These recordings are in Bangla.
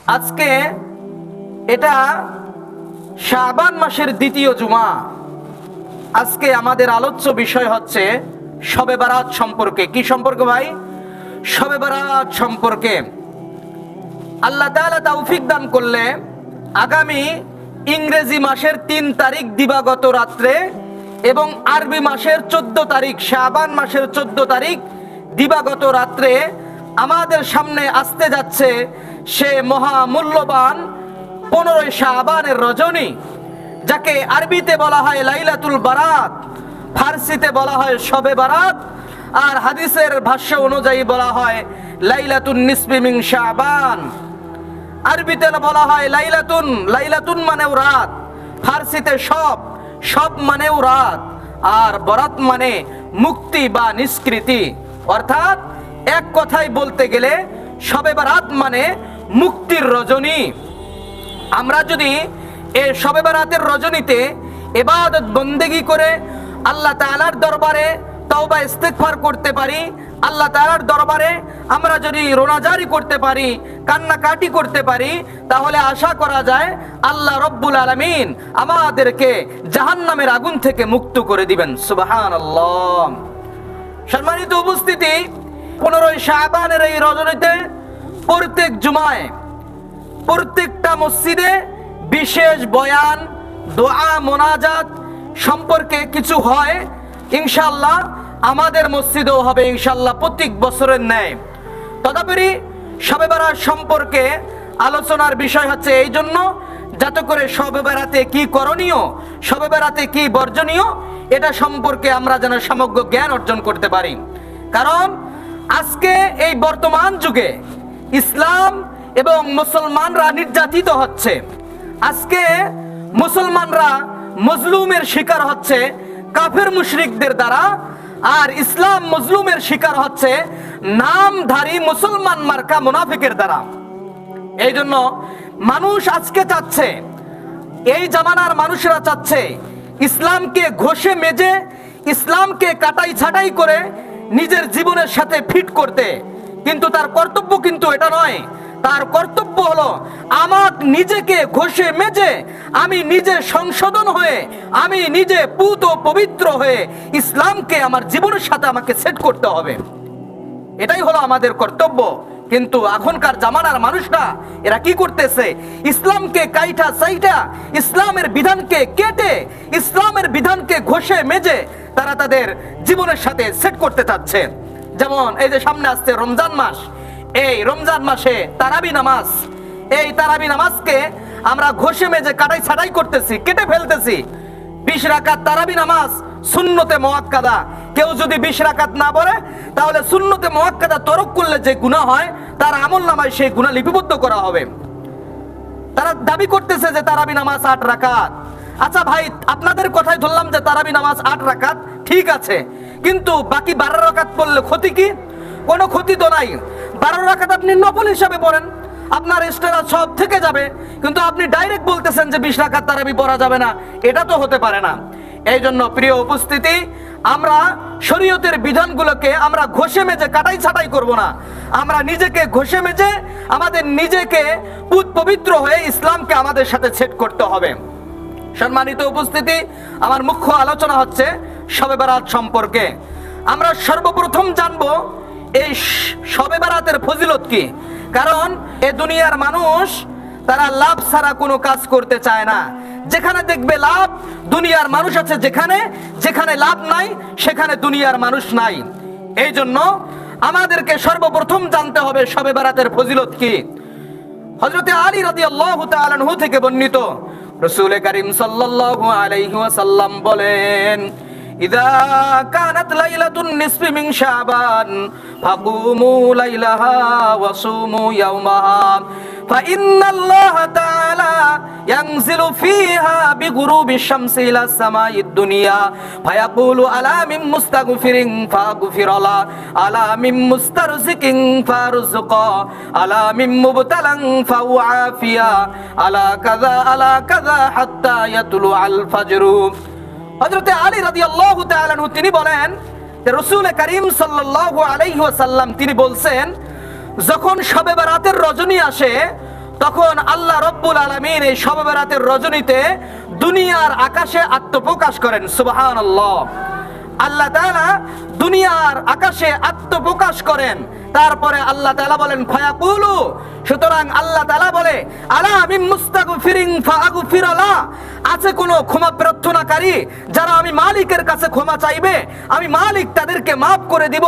আজকে এটা শাবান মাসের দ্বিতীয় জুমা। আজকে আমাদের আলোচ্য বিষয় হচ্ছে শবে বারাত সম্পর্কে। কি সম্পর্কে ভাই? শবে বারাত সম্পর্কে। আল্লাহ তাআলা তৌফিক দান করলে আগামী ইংরেজি মাসের 3 তারিখ দিবাগত রাত্রে এবং আরবি মাসের 14 তারিখ, শাবান মাসের 14 তারিখ দিবাগত রাত্রে আমাদের সামনে আসতে যাচ্ছে সে মহামূল্যবান 15 শাবানের রজনী, যাকে আরবিতে বলা হয় লাইলাতুল বারাত, ফার্সিতে বলা হয় শবে বারাত, আর হাদিসের ভাষ্য অনুযায়ী বলা হয় লাইলাতুন নিসফি মিন শাবান। আরবিতে বলা হয় লাইলাতুন, লাইলাতুন মানেও রাত, ফার্সিতে সব মানেও রাত, আর বরাত মানে মুক্তি বা নিষ্কৃতি। অর্থাৎ এক কথায় বলতে গেলে শবে বারাত মানে মুক্তির রজনী। আমরা যদি এই শবে বারাতের রজনীতে ইবাদত বন্দেগী করে আল্লাহ তাআলার দরবারে তওবা ইস্তিগফার করতে পারি, আল্লাহ তাআলার দরবারে আমরা যদি রোনাজারি করতে পারি, কান্নাকাটি করতে পারি, তাহলে আশা করা যায় আল্লাহ রব্বুল আলামিন আমাদেরকে জাহান্নামের আগুন থেকে মুক্ত করে দিবেন। সুবহানাল্লাহ। সম্মানিত উপস্থিতি, 15 শাবানের এই রজনীতে প্রত্যেক জুমায় প্রত্যেকটা মসজিদে বিশেষ বয়ান, দোয়া, মোনাজাত সম্পর্কে কিছু হয়। ইনশাআল্লাহ আমাদের মসজিদেও হবে ইনশাআল্লাহ প্রত্যেক বছরের ন্যায়। তথাপি শবে বারাত সম্পর্কে আলোচনার বিষয় হচ্ছে এই জন্য, যাতে করে শবে বারাতে কি করণীয়, শবে বারাতে কি বর্জনীয়, এটা সম্পর্কে আমরা যেন সমগ্র জ্ঞান অর্জন করতে পারি। কারণ আজকে এই বর্তমান যুগে ইসলাম এবং মুসলমানরা নির্যাতিত হচ্ছে। আজকে মুসলমানরা মজলুমের শিকার হচ্ছে কাফের মুশরিকদের দ্বারা, আর ইসলাম মজলুমের শিকার হচ্ছে নামধারী মুসলমান মার্কা মুনাফিকের দ্বারা। এই জন্য মানুষ আজকে চাচ্ছে, এই জামানার মানুষরা চাচ্ছে ইসলামকে ঘষে মেজে, ইসলামকে কাটাই ছাটাই করে নিজের জীবনের সাথে ফিট করতে। কিন্তু তার কর্তব্য কিন্তু এটা নয়। তার কর্তব্য হলো আমার নিজেকে ঘষে মেজে আমি নিজে সংশোধন হয়ে, আমি নিজে পুত ও পবিত্র হয়ে ইসলামকে আমার জীবনের সাথে আমাকে সেট করতে হবে। এটাই হলো আমাদের কর্তব্য। কিন্তু এখনকার জামানার মানুষরা এরা কি করতেছে? ইসলামকে কাইটা সাইটা, ইসলামের বিধানকে কেটে, ইসলামের বিধানকে ঘষে মেজে তারা তাদের জীবনের সাথে সেট করতে চাচ্ছে। যেমন এই যে সামনে আসছে রমজান মাস, এই রমজান মাসে তারাবি নামাজ, এই তারাবি নামাজকে আমরা ঘষে মেজে কাটাই ছাটাই করতেছি, কেটে ফেলতেছি। 20 রাকাত তারাবি নামাজ সুন্নতে মুআক্কাদা। কেউ যদি 20 রাকাত না পড়ে তাহলে সুন্নতে মুআক্কাদা তরক করলে যে গুনাহ হয় তার আমলনামায় সেই গুনাহ লিপিবদ্ধ করা হবে। তারা দাবি করতেছে যে তারাবি নামাজ 8 রাকাত। আচ্ছা ভাই, আপনাদের কথাই ধরলাম যে তারাবি নামাজ 8 রাকাত, ঠিক আছে, কিন্তু বাকি 12 রাকাত পড়লে ক্ষতি কি? কোনো ক্ষতি তো নাই। 12 রাকাত আপনি নফল হিসাবে পড়েন, আপনার ইস্তেরা সব থেকে যাবে। কিন্তু আপনি ডাইরেক্ট বলতেছেন যে 20 রাকাত তারাবি পড়া যাবে না, এটা তো হতে পারে না। এই জন্য প্রিয় উপস্থিতি, আমরা শরীয়তের বিধানগুলোকে আমরা ঘষে মেজে কাটাই ছাটাই করব না। আমরা নিজেকে ঘষে মেজে আমাদের নিজেকে পবিত্র হয়ে ইসলামকে আমাদের সাথে সেট করতে হবে। সম্মানিত উপস্থিতি, আমার মুখ্য আলোচনা হচ্ছে শবে বারাত সম্পর্কে। আমরা সর্বপ্রথম জানবো এই শবে বারাতের ফজিলত কি। কারণ এ দুনিয়ার মানুষ তারা লাভ ছাড়া কোনো কাজ করতে চায় না। যেখানে দেখবে লাভ, দুনিয়ার মানুষ আছে, যেখানে যেখানে লাভ নাই সেখানে দুনিয়ার মানুষ নাই। এই জন্য আমাদেরকে সর্বপ্রথম জানতে হবে শবে বারাতের ফজিলত কি। হযরত আলী রাদিয়াল্লাহু তাআলা আনহু থেকে বর্ণিত, রাসূল কারীম সাল্লাল্লাহু আলাইহি ওয়াসাল্লাম বলেন, ইযা কানাত লাইলাতুন নিসফি মিন শাবান ফাকুমু লাইলাহা ওয়া সুমু ইয়াওমাহা ফাইন্নাল্লাহা তাআলা ইয়ানজিলু ফিহা বিগুরুবিশ শামসি ইলা সামাইদ দুনিয়া ফায়াকুলু আলা মিন মুস্তাগফিরিন ফাগফিরালা আলা মিন মুস্তারজিকিন ফারযুকা আলা মিন মুবতালান ফাউআফিয়া আলা কাযা হাত্তা ইয়াতলু আল ফাজর। হযরত আলী রাদিয়াল্লাহু তাআলা আনহু তিনি বলেন যে রাসূল কারীম সাল্লাল্লাহু আলাইহি ওয়াসাল্লাম তিনি বলছেন, যখন শবে বারাতের রজনী আসে তখন আল্লাহ রব্বুল আলামিন এই শবে বরাতের রজনীতে দুনিয়ার আকাশে আত্মপ্রকাশ করেন। সুবহানাল্লাহ। আল্লাহ তাআলা দুনিয়ার আকাশে আত্মপ্রকাশ করেন। তারপরে আল্লাহ তাআলা বলেন ফায়াকুলু, সুতরাং আল্লাহ তাআলা বলে আলা মিন মুস্তাগফিরিন ফাআগফির লা, আছে কোনো ক্ষমা প্রার্থনাকারী যারা আমি মালিকের কাছে ক্ষমা চাইবে, আমি মালিক তাদেরকে মাফ করে দিব।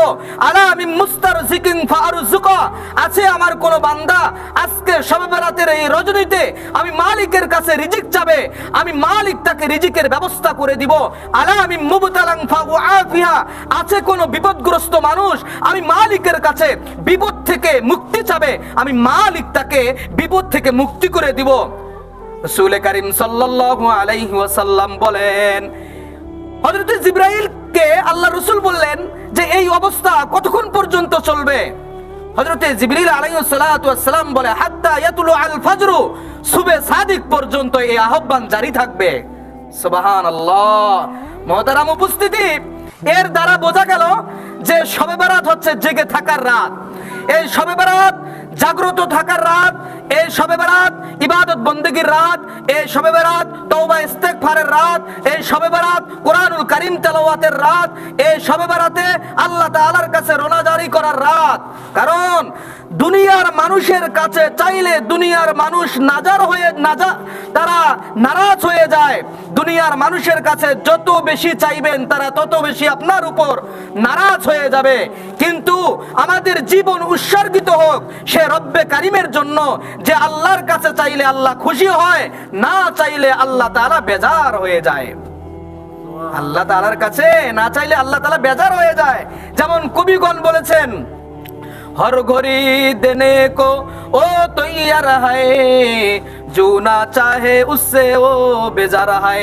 আলা মিন মুস্তারজিকিন ফাআরযুকা, আছে আমার কোনো বান্দা আজকে শবে বরাতের এই রজনীতে আমি মালিকের কাছে রিজিক চাবে, আমি মালিক তাকে রিজিকের ব্যবস্থা করে দিব। আলা মিন মুবতালান ফাউআফিহা, আছে কোনো বিপদগ্রস্ত মানুষ আমি মালিকের কাছে বিপদ থেকে মুক্তি চাবে, আমি মালিক তাকে বিপদ থেকে মুক্তি করে দিব। রাসূল করিম সাল্লাল্লাহু আলাইহি ওয়াসাল্লাম বলেন, হযরত জিবরাইলকে আল্লাহ রাসূল বললেন যে এই অবস্থা কতক্ষণ পর্যন্ত চলবে? হযরত জিবরিল আলাইহিস সালাতু ওয়াস সালাম বলে হাত্তা ইয়াতুলু আল ফজর, সুবহে সাদিক পর্যন্ত এই আহ্বান জারি থাকবে। সুবহানাল্লাহ। মুহতারাম উপস্থিতি, এর দ্বারা বোঝা গেল যে শবে বরাত হচ্ছে জেগে থাকার রাত। এই শবে বরাত জাগ্রত থাকার রাত, এই শবে বরাত ইবাদত বন্দেগীর রাত, এই শবে বরাত তওবা ইস্তেগফারের রাত, এই শবে বরাত কোরআনুল কারীম তেলাওয়াতের রাত, এই শবে বরাতে আল্লাহ তাআলার কাছে রোনা জারি করার রাত। কারণ দুনিয়ার মানুষের কাছে চাইলে দুনিয়ার মানুষ তারা নারাজ হয়ে যায়। দুনিয়ার মানুষের কাছে যত বেশি চাইবেন তারা তত বেশি আপনার উপর নারাজ হয়ে যাবে। কিন্তু আমাদের জীবন উৎসর্গিত হোক সে রব্বে কারিমের জন্য, যে আল্লাহর কাছে চাইলে আল্লাহ খুশি হয়, না চাইলে আল্লাহ তাআলা বেজার হয়ে যায়। আল্লাহ তাআলার কাছে না চাইলে আল্লাহ তাআলা বেজার হয়ে যায়। যেমন কবিগণ বলেছেন, हर घड़ी देने को ओ तैयार है, जो ना चाहे उससे वो बेजार है।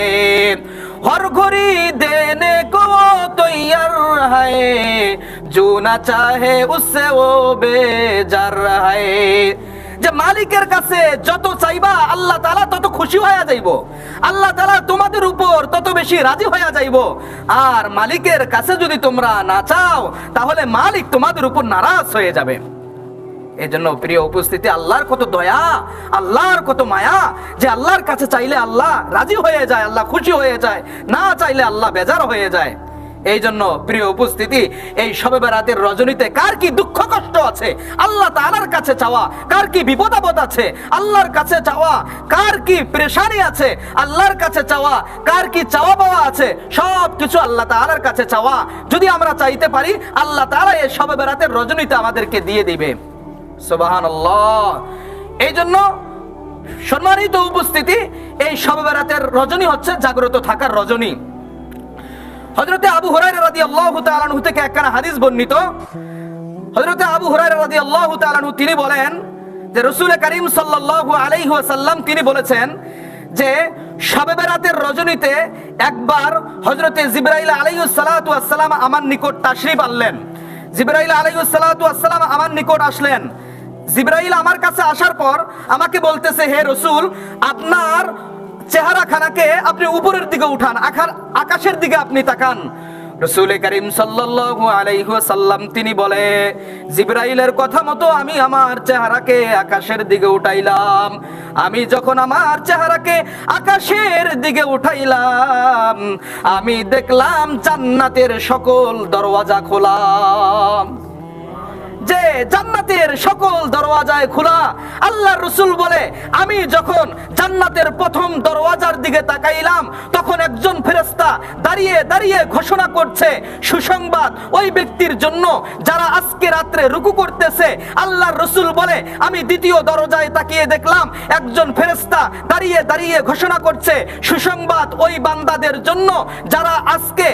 हर घड़ी देने को वो तैयार है, जो ना चाहे उससे वो बेजार है। যে মালিকের কাছে যত চাইবা আল্লাহ তাআলা তত খুশি হয়ে যাইব, আল্লাহ তাআলা তোমাদের উপর তত বেশি রাজি হয়ে যাইব। আর মালিকের কাছে যদি তোমরা না চাও তাহলে মালিক তোমাদের উপর নারাজ হয়ে যাবে। এজন্য প্রিয় উপস্থিতি, আল্লাহর কত দয়া, আল্লাহর কত মায়া, যে আল্লাহর কাছে চাইলে আল্লাহ রাজি হয়ে যায়, আল্লাহ খুশি হয়ে যায়, না চাইলে আল্লাহ বেজার হয়ে যায়। এই জন্য প্রিয় উপস্থিতি, এই শবে বরাতের রজনীতে কার কি দুঃখ কষ্ট আছে আল্লাহ তাআলার কাছে চাওয়া, কার কি বিপদ আপদ আছে আল্লাহর কাছে চাওয়া, কার কি পেরেশানি আছে আল্লাহর কাছে চাওয়া, কার কি চাওয়া পাওয়া আছে সব কিছু আল্লাহ তাআলার কাছে চাওয়া। যদি আমরা চাইতে পারি আল্লাহ তাআলা এই শবে বরাতের রজনীতে আমাদেরকে দিয়ে দিবে। সুবহানাল্লাহ। এই জন্য সম্মানিত উপস্থিতি, এই শবে বরাতের রজনী হচ্ছে জাগ্রত থাকার রজনী। হযরতে আবু হুরায়রা রাদিয়াল্লাহু তাআলা আনহু থেকে একখানা হাদিস বর্ণিত। হযরতে আবু হুরায়রা রাদিয়াল্লাহু তাআলা আনহু তিনি বলেন যে রাসূল করিম সাল্লাল্লাহু আলাইহি ওয়াসাল্লাম তিনি বলেছেন যে শবে বরাতের রজনীতে একবার হযরতে জিবরাইল আলাইহিস সালাতু ওয়াস সালাম আমার নিকট তাশরীফ আনলেন। জিবরাইল আলাইহিস সালাতু ওয়াস সালাম আমার নিকট আসলেন। জিবরাইল আমার কাছে আসার পর আমাকে বলতেছে, হে রাসূল, আপনার চেহারা খানাকে আপনি উপরের দিকে উঠান, আকাশের দিকে আপনি তাকান। রাসূল করিম সাল্লাল্লাহু আলাইহি ওয়াসাল্লাম তিনি বলে, জিবরাইলের কথা মতো আমি আমার চেহারাকে আকাশের দিকে উঠাইলাম। আমি যখন আমার চেহারাকে আকাশের দিকে উঠাইলাম, আমি দেখলাম জান্নাতের সকল দরওয়াজা খোলা। যে জান্নাতের সকল দরওয়াজায় খোলা। আল্লাহর রাসূল বলে, আমি যখন জান্নাতের প্রথম দরওয়াজার দিকে তাকাইলাম তখন একজন ফেরেশতা দাঁড়িয়ে দাঁড়িয়ে ঘোষণা করছে সুসংবাদ ওই ব্যক্তির জন্য যারা আজকে রাত্রে রুকু করতেছে। আল্লাহর রাসূল বলে, আমি দ্বিতীয় দরজায় তাকিয়ে দেখলাম একজন ফেরেশতা দাঁড়িয়ে দাঁড়িয়ে ঘোষণা করছে সুসংবাদ ওই বান্দাদের জন্য যারা আজকে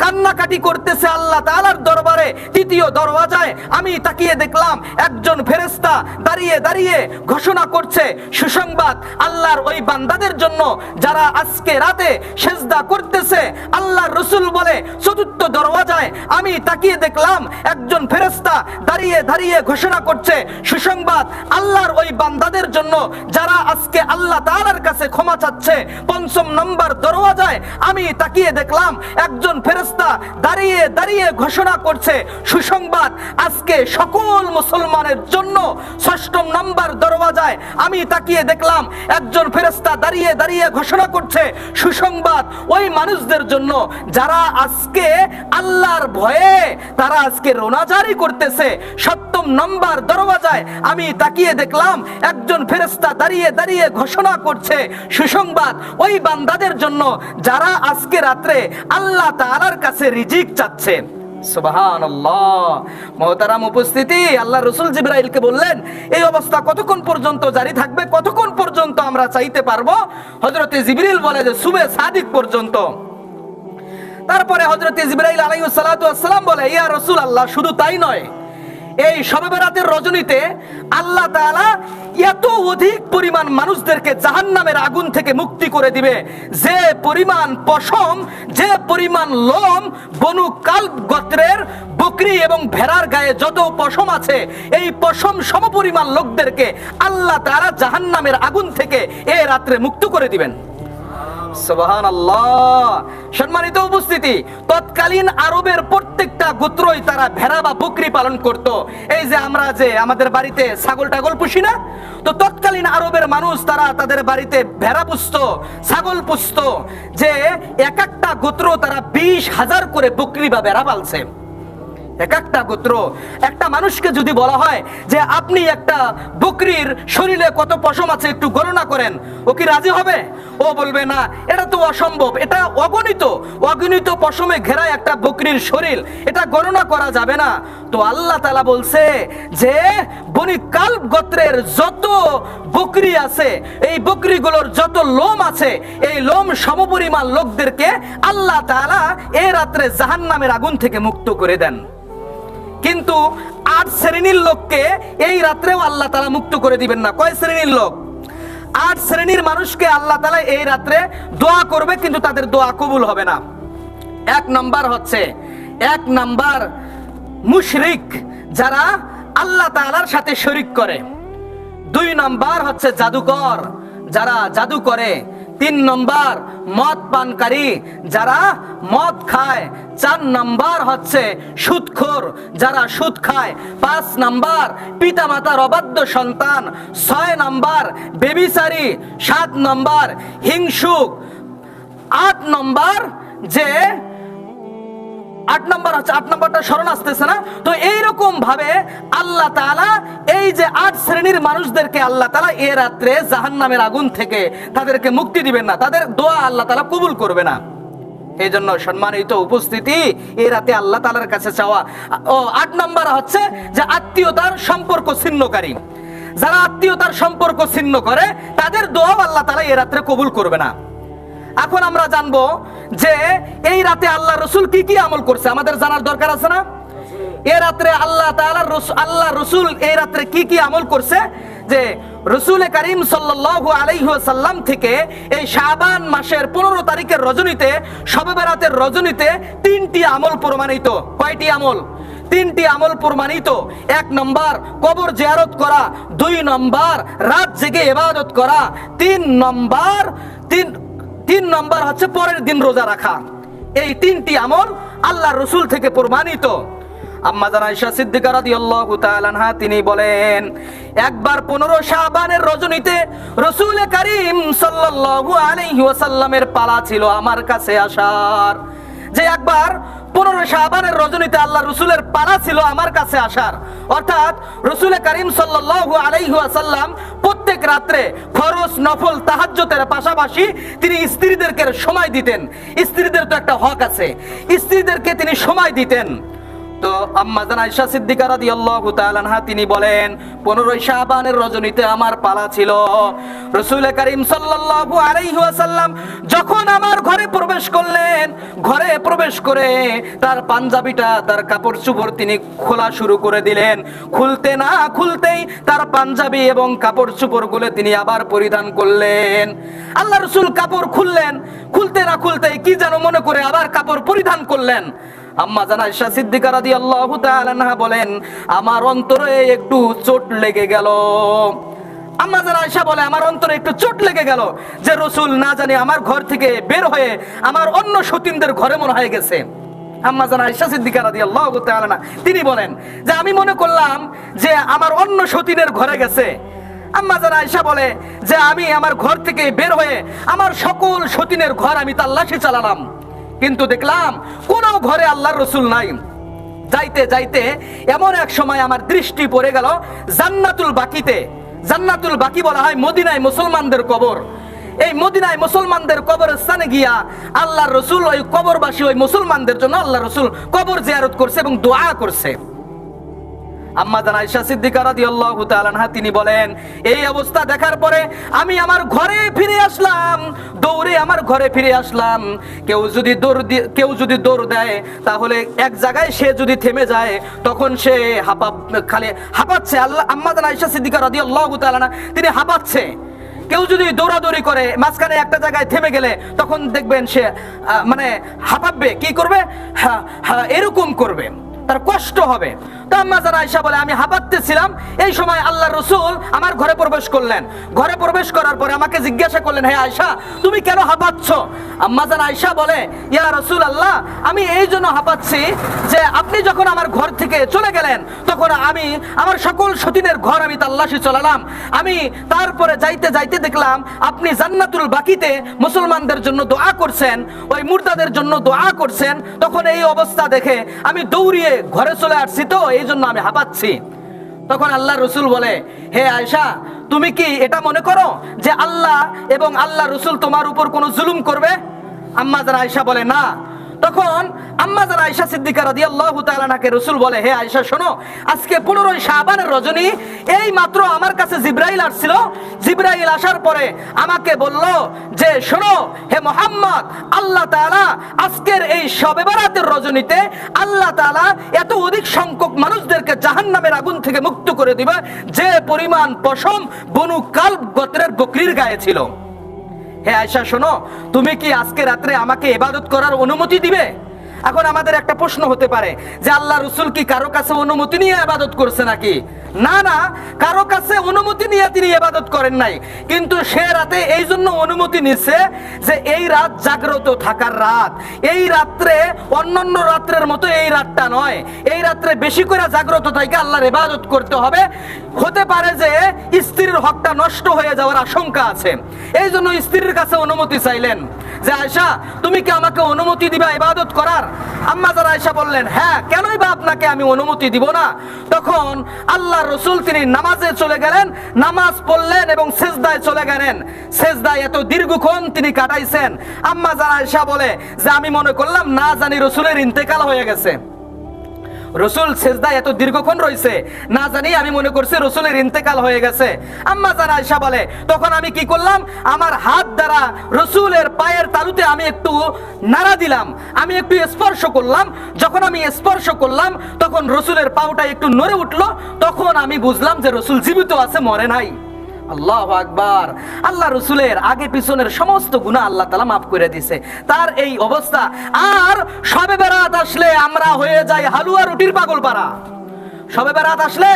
কান্নাকাটি করতেছে আল্লাহ তাআলার দরবারে। তৃতীয় দরওয়াজায় আমি তাকিয়ে দেখলাম একজন ফেরেশতা দাঁড়িয়ে দাঁড়িয়ে ঘোষণা করছে সুসংবাদ আল্লাহর ওই বান্দাদের জন্য যারা আজকে রাতে সিজদা করতেছে। আল্লাহর রাসূল বলে, চতুর্থ দরওয়াজায় আমি তাকিয়ে দেখলাম একজন ফেরেশতা দাঁড়িয়ে দাঁড়িয়ে ঘোষণা করছে সুসংবাদ আল্লাহর ওই বান্দাদের জন্য যারা আজকে আল্লাহ তাআলার কাছে ক্ষমা চাচ্ছে। পঞ্চম নম্বর দরওয়াজায় আমি তাকিয়ে দেখলাম একজন ফেরেশতা ফেরেশতা দাঁড়িয়ে দাঁড়িয়ে ঘোষণা করছে সুসংবাদ, আজকে সকল মুসলমানের জন্য 6ম নাম্বার দরওয়াজায় আমি তাকিয়ে দেখলাম একজন ফেরেশতা দাঁড়িয়ে দাঁড়িয়ে ঘোষণা করছে সুসংবাদ ওই মানুষদের জন্য যারা আজকে আল্লাহর ভয়ে তারা আজকে রোনাজারি করতেছে। 7ম নাম্বার দরওয়াজায় আমি তাকিয়ে দেখলাম একজন ফেরেশতা দাঁড়িয়ে দাঁড়িয়ে ঘোষণা করছে সুসংবাদ ওই বান্দাদের জন্য যারা আজকে রাত্রে আল্লাহ তাআলার কাছে রিজিক চাচ্ছে। সুবহানাল্লাহ। মুহতারাম উপস্থিতি, আল্লাহ রাসূল জিবরাইলকে বললেন এই অবস্থা কতক্ষণ পর্যন্ত জারি থাকবে, কতক্ষণ পর্যন্ত আমরা চাইতে পারবো? হযরতে জিবরিল বলে যে সুবে সাদিক পর্যন্ত। তারপরে হযরতে জিবরাইল আলাইহিস সালাতু ওয়াস সালাম বলে ইয়া রাসূলুল্লাহ, শুধু তাই নয়, এই শবে বরাতের রজনীতে আল্লাহ তাআলা এত অধিক পরিমাণ মানুষদেরকে জাহান্নামের আগুন থেকে মুক্তি করে দিবে যে পরিমাণ পশম, যে পরিমাণ লোম বনু কালব গোত্রের বকরি এবং ভেড়ার গায়ে যত পশম আছে এই পশম সমপরিমাণ লোকদেরকে আল্লাহ তাআলা জাহান্নামের আগুন থেকে এই রাত্রে মুক্ত করে দিবেন। সুবহানাল্লাহ। সম্মানিত উপস্থিতি, তৎকালীন আরবের প্রত্যেকটা গোত্রই তারা ভেড়া বা বকরি পালন করত। এই যে আমরা যে আমাদের বাড়িতে ছাগল টাগল পুষি না, তো তৎকালীন আরবের মানুষ তারা তাদের বাড়িতে ভেড়া পুষত, ছাগল পুষত, যে এক একটা গোত্র তারা 20,000 করে বকরি বা ভেড়া পালছে। এক একটা গোত্র। একটা মানুষকে যদি বলা হয় যে আপনি একটা বকরির শরীরে কত পশম আছে একটু গণনা করেন, ও কি রাজি হবে? ও বলবে না, এটা তো অসম্ভব, এটা অগণিত পশমে ঘেরা একটা বকরির শরীর, এটা গণনা করা যাবে না। তো আল্লাহ তাআলা বলছে যে বনি কালব গোত্রের যত বকরি আছে, এই বকরিগুলোর যত লোম আছে, এই লোম সমপরিমাণ লোকদেরকে আল্লাহ তাআলা এই রাত্রে জাহান্নামের আগুন থেকে মুক্ত করে দেন। কিন্তু 8 শ্রেণীর লোককে এই রাত্রেও আল্লাহ তাআলা মুক্ত করে দিবেন না। কয় শ্রেণীর লোক? 8 শ্রেণীর মানুষকে আল্লাহ তাআলা এই রাত্রে দোয়া করবে, কিন্তু তাদের দোয়া কবুল হবে না। 1 নাম্বার মুশরিক, যারা আল্লাহ তাআলার সাথে শরীক করে। 2 নাম্বার হচ্ছে জাদুকর, যারা জাদু করে। 3 নাম্বার মদ পানকারী, যারা মদ খায়। 4 নাম্বার হচ্ছে সুদখোর, যারা সুদ খায়। 5 নাম্বার পিতামাতার অবাধ্য সন্তান। 6 নাম্বার বেবিচারী। 7 নাম্বার হিংসুক। 8 নাম্বার যে 8 নাম্বারটা স্মরণ আসতেছে না। তো এইরকম ভাবে আল্লাহ তাআলা এই যে 8 শ্রেণীর মানুষদেরকে আল্লাহ তাআলা এই রাত্রে জাহান্নামের আগুন থেকে তাদেরকে মুক্তি দিবেন না, তাদের দোয়া আল্লাহ তাআলা কবুল করবে না। এই জন্য সম্মানিত উপস্থিতি, এই রাতে আল্লাহ তাআলার কাছে চাওয়া। 8 নাম্বার হচ্ছে যে আত্মীয়তার সম্পর্ক ছিন্নকারী, যারা আত্মীয়তার সম্পর্ক ছিন্ন করে তাদের দোয়া আল্লাহ তাআলা এই রাত্রে কবুল করবে না। এখন আমরা জানবো যে এই রাতে আল্লাহ রাসূল কি কি আমল করছে, আমাদের জানার দরকার আছে না? এই রাত্রে আল্লাহ রাসূল এই রাত্রে কি কি আমল করছে, যে রাসূল করিম সাল্লাল্লাহু আলাইহি ওয়াসাল্লাম থেকে এই শাবান মাসের 15 তারিখের রজনীতে, শবে বরাতের রজনীতে 3টি আমল প্রমাণিত। কয়টি আমল? 3টি আমল প্রমাণিত। 1 নাম্বার কবর জিয়ারত করা। 2 নাম্বার রাত জেগে ইবাদত করা। 3 নাম্বার হচ্ছে পরের দিন রোজা রাখা। এই 3টি আমল আল্লাহর রাসূল থেকে প্রমাণিত। আম্মা জান আয়েশা সিদ্দিকা রাদিয়াল্লাহু তাআলা আনহা তিনি বলেন, একবার 15 শাবানের রজনীতে রাসূল করিম সাল্লাল্লাহু আলাইহি ওয়াসাল্লামের পালা ছিল আমার কাছে আসার। যে একবার 15 শাবানের রজনীতে আল্লাহ রাসূলের পালা ছিল আমার কাছে আসার। অর্থাৎ রাসূল করিম সাল্লাল্লাহু আলাইহি ওয়াসাল্লাম প্রত্যেক রাত্রে ফরজ নফল তাহাজ্জুদের পাশাপাশি তিনি স্ত্রীদেরকে সময় দিতেন। স্ত্রীদের তো একটা হক আছে, স্ত্রীদেরকে তিনি সময় দিতেন। তো আম্মা জান আয়েশা সিদ্দিকা রাদিয়াল্লাহু তাআলা আনহা তিনি বলেন, 15 শাবানের রজনীতে আমার পালা ছিল। রাসূল করিম সাল্লাল্লাহু আলাইহি ওয়াসাল্লাম যখন আমার ঘরে প্রবেশ করলেন, ঘরে প্রবেশ করে তার পাঞ্জাবিটা, তার কাপড় চোপড় তিনি খোলা শুরু করে দিলেন। খুলতে না খুলতেই তার পাঞ্জাবি এবং কাপড় চোপড়গুলো তিনি আবার পরিধান করলেন। আল্লাহ রাসূল কাপড় খুললেন, খুলতে না খুলতেই কি যেন মনে করে আবার কাপড় পরিধান করলেন। আম্মা জান আয়েশা সিদ্দিকা রাদিয়াল্লাহু তাআলা আনহা বলেন, আমার অন্তরে একটু চোট লেগে গেল। আম্মা জান আয়েশা বলে, আমার অন্তরে একটু চোট লেগে গেল যে রাসূল না জানি আমার ঘর থেকে বের হয়ে আমার অন্য সতীনদের ঘরে মনে হয়ে গেছে। আম্মা জান আয়েশা সিদ্দিকা রাদিয়াল্লাহু তাআলা আনহা তিনি বলেন যে আমি মনে করলাম যে আমার অন্য সতীনের ঘরে গেছে। আম্মা জান আয়েশা বলে যে আমি আমার ঘর থেকে বের হয়ে আমার সকল সতীনের ঘর আমি তাল্লাশি চালালাম, কিন্তু দেখলাম কোন ঘরে আল্লাহর রাসূল নাই। যাইতে যাইতে এমন এক সময় আমার দৃষ্টি পড়ে গেল জান্নাতুল বাকিতে। জান্নাতুল বাকি বলা হয় মদিনায় মুসলমানদের কবর। এই মদিনায় মুসলমানদের কবরস্থানে গিয়া আল্লাহর রাসূল ওই কবরবাসী ওই মুসলমানদের জন্য আল্লাহর রাসূল কবর জিয়ারত করছে এবং দোয়া করছে। আম্মা জান আয়েশা সিদ্দিকা রাদিয়াল্লাহু তাআলা আনহা তিনি বলেন এই অবস্থা দেখার পরে আমি আমার ঘরে ফিরে আসলাম, দৌড়ে আমার ঘরে ফিরে আসলাম। কেউ যদি দৌড় দেয় তাহলে এক জায়গায় সে যদি থেমে যায় তখন সে খালি হাঁপাচ্ছে। আম্মা জান আয়েশা সিদ্দিকা রাদিয়াল্লাহু তাআলা আনহা তিনি হাঁপাচ্ছে। কেউ যদি দৌড়াদৌড়ি করে মাঝখানে একটা জায়গায় থেমে গেলে তখন দেখবেন সে মানে হাঁপাবে, কি করবে, এরকম করবে, তার কষ্ট হবে। তো আম্মা জান আয়েশা বলে আমি হাঁপাতেছিলাম, এই সময় আল্লাহর রাসূল আমার ঘরে প্রবেশ করলেন। ঘরে প্রবেশ করার পরে আমাকে জিজ্ঞাসা করলেন, হে আয়েশা তুমি কেন হাঁপাচ্ছ? আম্মা জান আয়েশা বলে, ইয়া রাসূলুল্লাহ আমি এই জন্য হাঁপাচ্ছি যে আপনি যখন আমার ঘর থেকে চলে গেলেন তখন আমি আমার সকল সতীনের ঘর আমি তাল্লাশি চালালাম। আমি তারপরে যাইতে যাইতে দেখলাম আপনি জান্নাতুল বাকিতে মুসলমানদের জন্য দোয়া করছেন, ওই মুর্দাদের জন্য দোয়া করছেন। তখন এই অবস্থা দেখে আমি দৌড়িয়ে ঘরে চলে আসছি, তো এই জন্য আমি হাঁপাচ্ছি। তখন আল্লাহ রাসূল বলে, হে আয়েশা তুমি কি এটা মনে করো যে আল্লাহ এবং আল্লাহ রাসূল তোমার উপর কোনো জুলুম করবে? আম্মা জান আয়েশা বলে না। তখন আম্মা জান আয়েশা সিদ্দিকা রাদিয়াল্লাহু তাআলা আনহাকে রাসূল বলে, হে আয়েশা শোনো, আজকে 15 শাবানের রজনী, এই মাত্র আমার কাছে জিবরাইল আসছিল। জিবরাইল আসার পরে আমাকে বলল যে শোনো হে মুহাম্মদ, আল্লাহ তাআলা আজকের এই শবে বরাতের রজনীতে আল্লাহ তাআলা এত অধিক সংখ্যক মানুষদেরকে জাহান্নামের আগুন থেকে মুক্ত করে দিবে যে পরিমাণ পশম বনু কালব গোত্রের বকরির গায়ে ছিল। হে আয়েশা শোনো, তুমি কি আজকে রাত্রে আমাকে ইবাদত করার অনুমতি দিবে? এখন আমাদের একটা প্রশ্ন হতে পারে যে আল্লাহ রাসূল কি কারো কাছে অনুমতি নিয়ে ইবাদত করছে নাকি? না না, কারো কাছে অনুমতি নিয়ে তিনি ইবাদত করেন নাই, কিন্তু সে রাতে এই জন্য অনুমতি নিচ্ছে যে এই রাত জাগ্রত থাকার রাত। এই রাত্রে অন্যান্য রাত্রের মতো এই রাতটা নয়, এই রাত্রে বেশি করে জাগ্রত থেকে আল্লাহর ইবাদত করতে হবে। হতে পারে যে স্ত্রীর হকটা নষ্ট হয়ে যাওয়ার আশঙ্কা আছে, এই জন্য স্ত্রীর কাছে অনুমতি চাইলেন যে আয়েশা তুমি কি আমাকে অনুমতি দিবা ইবাদত করার? আম্মা জান আয়েশা বললেন, হ্যাঁ, কেনই বা আপনাকে আমি অনুমতি দিব না। তখন আল্লাহ রাসূল তিনি নামাজে চলে গেলেন, নামাজ পড়লেন এবং সিজদায় চলে গেলেন। সিজদায় এত দীর্ঘক্ষণ তিনি কাটাইছেন। আম্মা জান আয়েশা বলে যে আমি মনে করলাম না জানি রাসূলের ইন্তেকাল হয়ে গেছে। রাসূল সিজদায় এত দীর্ঘক্ষণ রয়েছে, না জানি আমি মনে করছি রাসূলের ইন্তেকাল হয়ে গেছে। আম্মা জান আয়েশা বলে তখন আমি কি করলাম, আমার হাত দ্বারা রাসূলের পায়ের তালুতে আমি একটু নাড়া দিলাম, আমি একটু স্পর্শ করলাম। যখন আমি স্পর্শ করলাম তখন রাসূলের পাউটা একটু নড়ে উঠলো। তখন আমি বুঝলাম যে রাসূল জীবিত আছে, মরে নাই। আল্লাহু আকবার। আল্লাহ রাসূলের আগে পিছনের সমস্ত গুনাহ আল্লাহ তাআলা মাফ করে দিয়েছে। তার এই অবস্থা। আর শবে বরাত আসলে আমরা হয়ে যাই হালুয়া রুটির পাগল পারা। শবে বরাত আসলে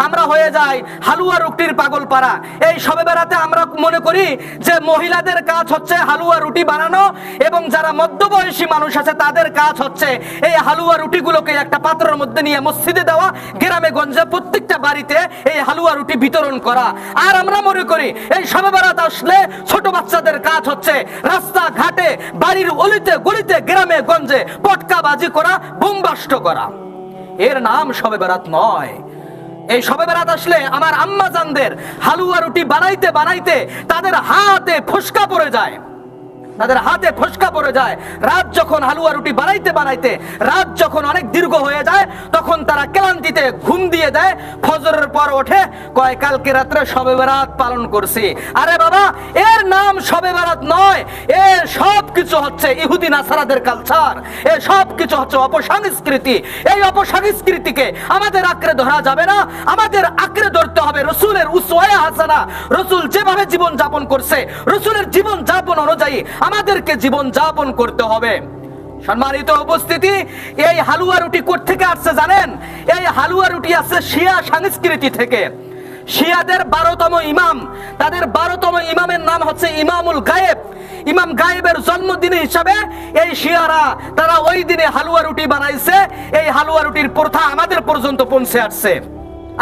আমরা হয়ে যাই হালুয়া রুটির পাগল পারা। এই শবে বরাতে আমরা মনে করি যে মহিলাদের কাজ হচ্ছে হালুয়া রুটি বানানো, এবং যারা মধ্যবয়সী মানুষ আছে তাদের কাজ হচ্ছে এই হালুয়া রুটিগুলোকে একটা পাত্রের মধ্যে নিয়ে মসজিদে দেওয়া, গ্রামে গঞ্জে প্রত্যেকটা বাড়িতে এই হালুয়া রুটি বিতরণ করা। আর আমরা মনে করি এই শবে বরাত আসলে ছোট বাচ্চাদের কাজ হচ্ছে রাস্তা ঘাটে, বাড়ির অলিতে গলিতে, গ্রামে গঞ্জে পটকাবাজি করা, বোমবাস্ট করা। এর নাম শবে বরাত নয়। এই শবে বরাত আসলে আমার আম্মা জানদের হালুয়া রুটি বানাইতে বানাইতে তাদের হাতে ফোসকা পড়ে যায়, তাদের হাতে ফোসকা পড়ে যায়। রাত যখন হালুয়া রুটি বানাইতে বানাইতে রাত যখন অনেক দীর্ঘ হয়ে যায় তখন তারা ক্লান্তিতে ঘুম দিয়ে দেয়। ফজরের পর ওঠে, কয় কালকে রাত্রে শবে বরাত পালন করছি। আরে বাবা, এর নাম শবে বরাত নয়। এ সব কিছু হচ্ছে ইহুদি নাসারাদের কালচার, এ সব কিছু হচ্ছে অপসংস্কৃতি। এই অপসংস্কৃতিকে আমাদের আঁকড়ে ধরা যাবে না, আমাদের আঁকড়ে ধরতে হবে রাসূলের উসওয়ায়ে হাসানা। রাসূল যেভাবে জীবন যাপন করছে, রাসূলের জীবন যাপন অনুযায়ী আমাদেরকে জীবন যাপন করতে হবে। সম্মানিত উপস্থিতি, এই হালুয়া রুটি কোথা থেকে আসছে জানেন? এই হালুয়া রুটি আসছে শিয়া সংস্কৃতি থেকে। শিয়াদের 12তম ইমাম, তাদের 12তম ইমামের নাম হচ্ছে ইমামুল গায়েব। ইমাম গায়েবের জন্মদিন হিসাবে এই শিয়ারা তারা ওই দিনে হালুয়া রুটি বানাইছে। এই হালুয়া রুটির প্রথা আমাদের পর্যন্ত পৌঁছে আসছে।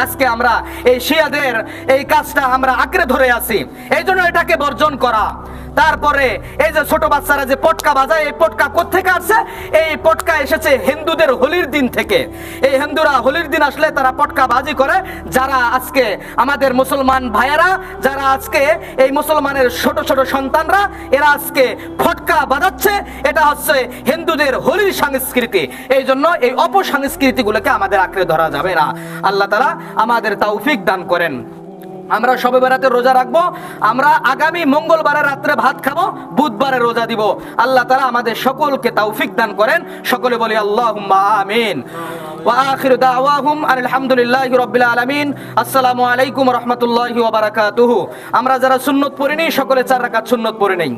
আজকে আমরা এই শিয়াদের এই কাজটা আমরা আঁকড়ে ধরে আছি, এই জন্য এটাকে বর্জন করা। তারপরে এই যে ছোট বাচ্চারা যে পটকা বাজায়, এই পটকা কোত্থেকে আসছে? এই পটকা এসেছে হিন্দুদের হোলির দিন থেকে। এই হিন্দুরা হোলির দিন আসলে তারা পটকা বাজি করে। যারা আজকে আমাদের মুসলমান ভাইয়েরা, যারা আজকে এই মুসলমানের ছোট ছোট সন্তানরা, এরা আজকে পটকা বাজাচ্ছে, এটা হচ্ছে হিন্দুদের হোলির সংস্কৃতি। এই জন্য এই অপসংস্কৃতিগুলোকে আমাদের আঁকড়ে ধরা যাবে না। আল্লাহ তাআলা আমাদের তৌফিক দান করেন। আমরা শবে বরাতে রোজা রাখবো, আমরা আগামী মঙ্গলবারে রাত্রে ভাত খাবো, বুধবারে রোজা দিব। আল্লাহ তাআলা আমাদের সকলকে তৌফিক দান করেন। সকলে বলি আল্লাহুম্মা আমিন। ওয়া আখিরু দাওয়াহুম আলহামদুলিল্লাহি রাব্বিল আলামিন। আসসালামু আলাইকুম ওয়া রাহমাতুল্লাহি ওয়া বারাকাতুহু। আমরা যারা সুন্নত পড়িনি সকলে 4 রাকাত সুন্নত পড়ে নেই।